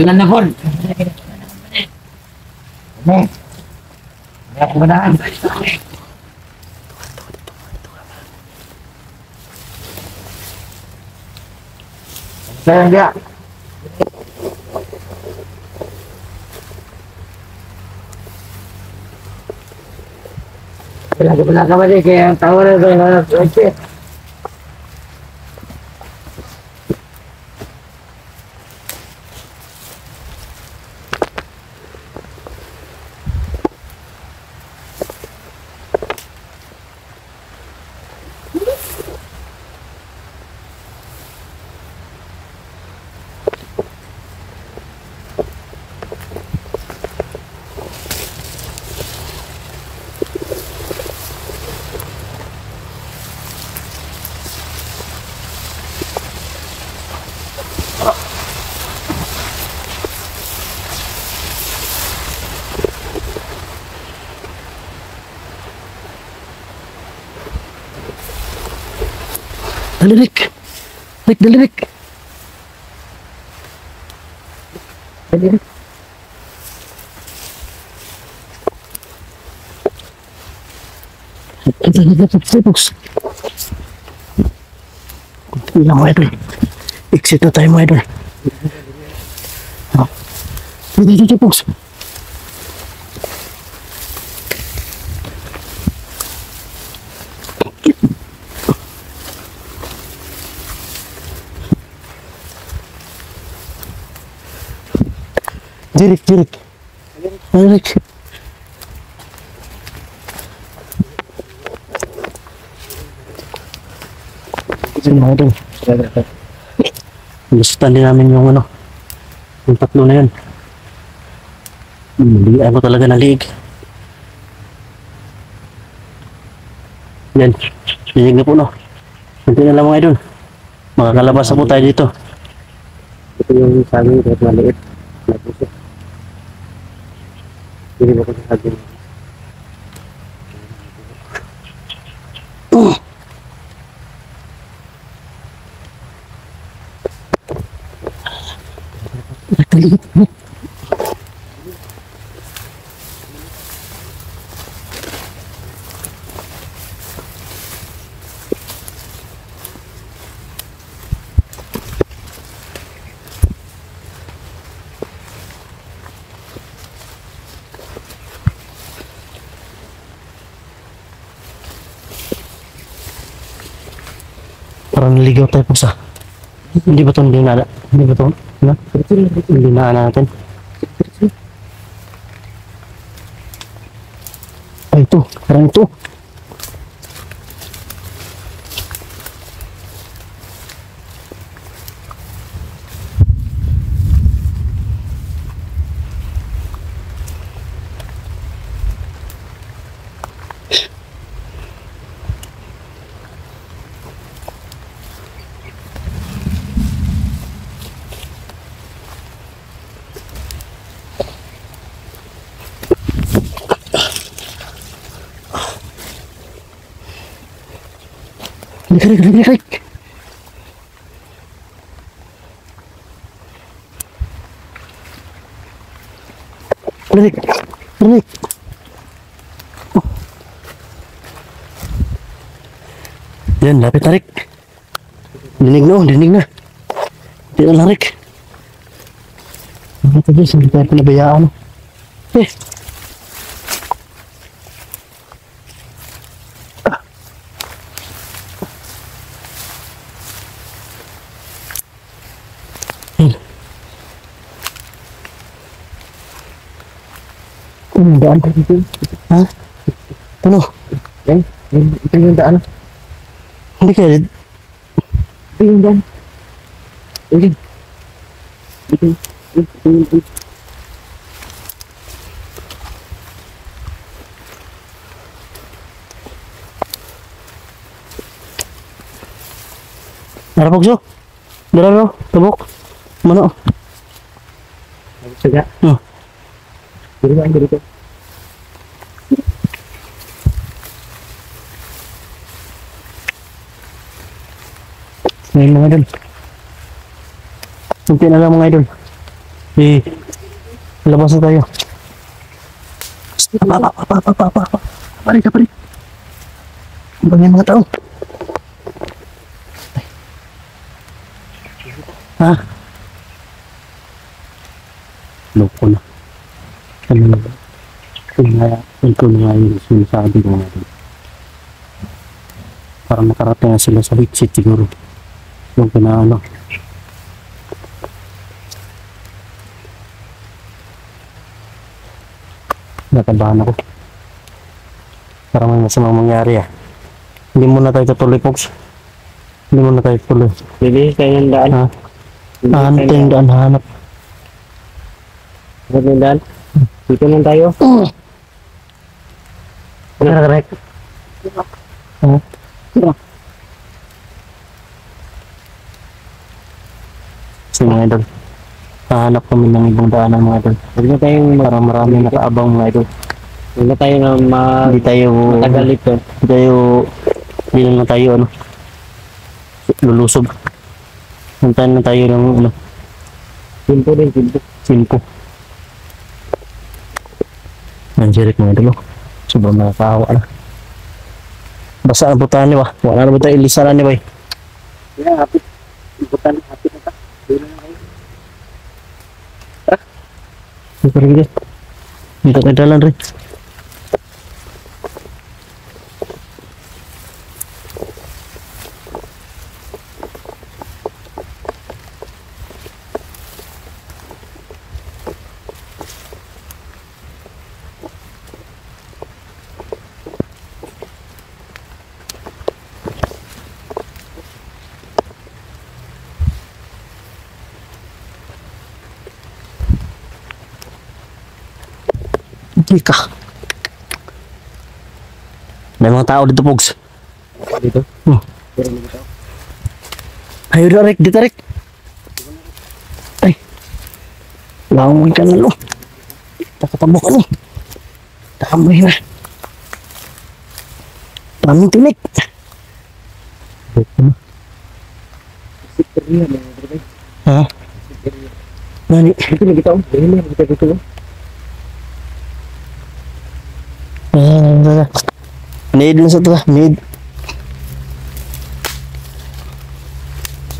Tingnan na pon. Ako banaan. Sayang dia. Lagi-lagi ba din kaya ang tawa na doon na okay. Dalirik. Dalirik. Talbogs. Kunti lang mga idol. Exit na tayo mga idol. Talbogs. Dirik. Ito mga idol. Gustutan din namin yung yung tatlo na yun. Hindi ako talaga naliig. Yan. Liig na po no. Kunti na lang mga idol. Makakalabas na po tayo dito. Ito yung saging kahit maliit. Napuso. Hindi ba ko sa saging? Parang naligaw tayo po sa... Hindi ba ito dinala? Hindi ba ito? Ano? Dinaan natin. Ay, ito. Parang ito. Rik. Rik. Yan, lapit na Rik. Dinig na. Hindi na lang Rik. Ano ito guys, hindi tayo pinabayaan. Daan tayo dito. Ha? Ano? Ito yung daan. Hindi kaya. Ito yung daan. Ito. Narapog siya. Dararo. Tabok. Mano? Saga. Dito. Ngayon mga idol. Kunti na lang mga idol. Labas na tayo. Pari. Ang bangin mga tao. Ha? Loko na. Ito na nga yung sinasabi ko natin. Para makarating na sila sa exit siguro. Yung pinaano. Natabahan ako. Para may masamang mangyari ah. Hindi muna tayo tutuloy folks. Hindi muna tayo tutuloy. Bibihis tayo ng daan. Ha? Hanap tayo yung daan, hanap. Hanap yung daan. Dito lang tayo. Correct. Ha? Kasi mga idol, hahanap kami ng ibang daanan mga idol. Huwag na tayong Para marami nakaabang mga idol. Huwag na tayo na Hindi tayo matagal ito. Hindi naman tayo ano lulusob. Hintayin na tayo ng ano Simpo din. simpo. Nandirik mga idol. Sobrang nakakahawa na. Basa ang butaan niya ba? Wala na ba tayo ilisaran niya ba? Yeah, hapit. Imputan, hapit na ta. Dito na kayo. Dito rin dito. Dito tayo dalan rin. Ika. May mga tao dito, Pogs. Dito. Hmm. Pero dito. Ayo dah Rek, dito Rek. Ay. Lawan ka na lo. Nakatabok ka ni. Tambay na. Daming tinik. Ha? Nani? Ito na kita. Dahil na kita dito. Need lang sa ito ha. Need.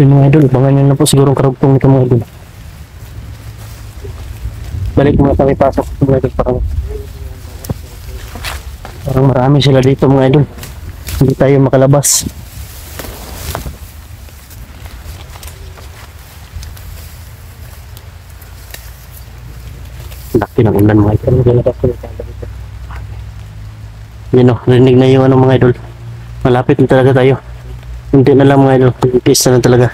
So mga idol, abangan nyo na po siguro ang karugtong nito mga idol. Balik muna kami pasok mga idol parang marami sila dito mga idol. Hindi tayo makalabas. Laki ng ulan mga idol. Yun o, rinig na yung ano mga idol. Malapit na talaga tayo. Hindi na lang mga idol. Pagkis na lang talaga.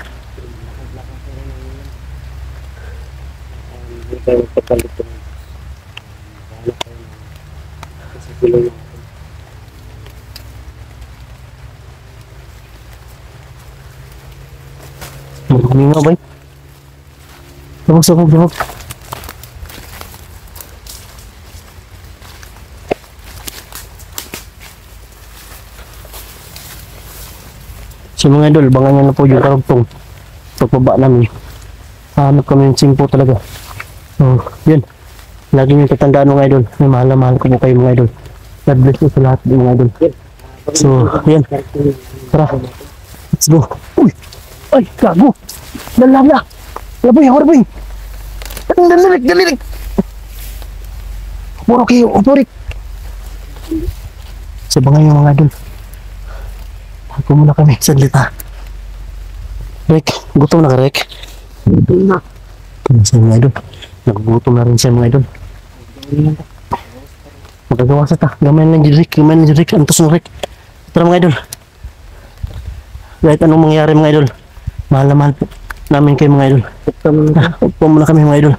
Hindi tayo magpapalit ko. Kasi sila yung Mingaw ba? Sabog. So mga idol, bangan nyo na po yung karugtong. Pagbaba namin. Hanap kami yung simpo talaga. So, yun. Lagi nyo tatandaan mga idol. May mahal na mahal ko po kayo mga idol. God bless you sa lahat mga idol. So, yan. Tara. Let's go. Uy! Ay, gago! Dalaga! Laboy, horboy! Dalilig! Puro kayo, upurik! So, bangan nyo mga idol. Ako muna kami, sandita. Rek, gutom na ka, Rek. Gutom na. Sa mga idol. Nagugutom na rin siya mga idol. Magagawa sa ta. Gamay lang yung Rick. Antos ng Rick. Tara mga idol. Kahit anong mangyari mga idol. Mahal na mahal po namin kayo mga idol. Upo muna kami mga idol.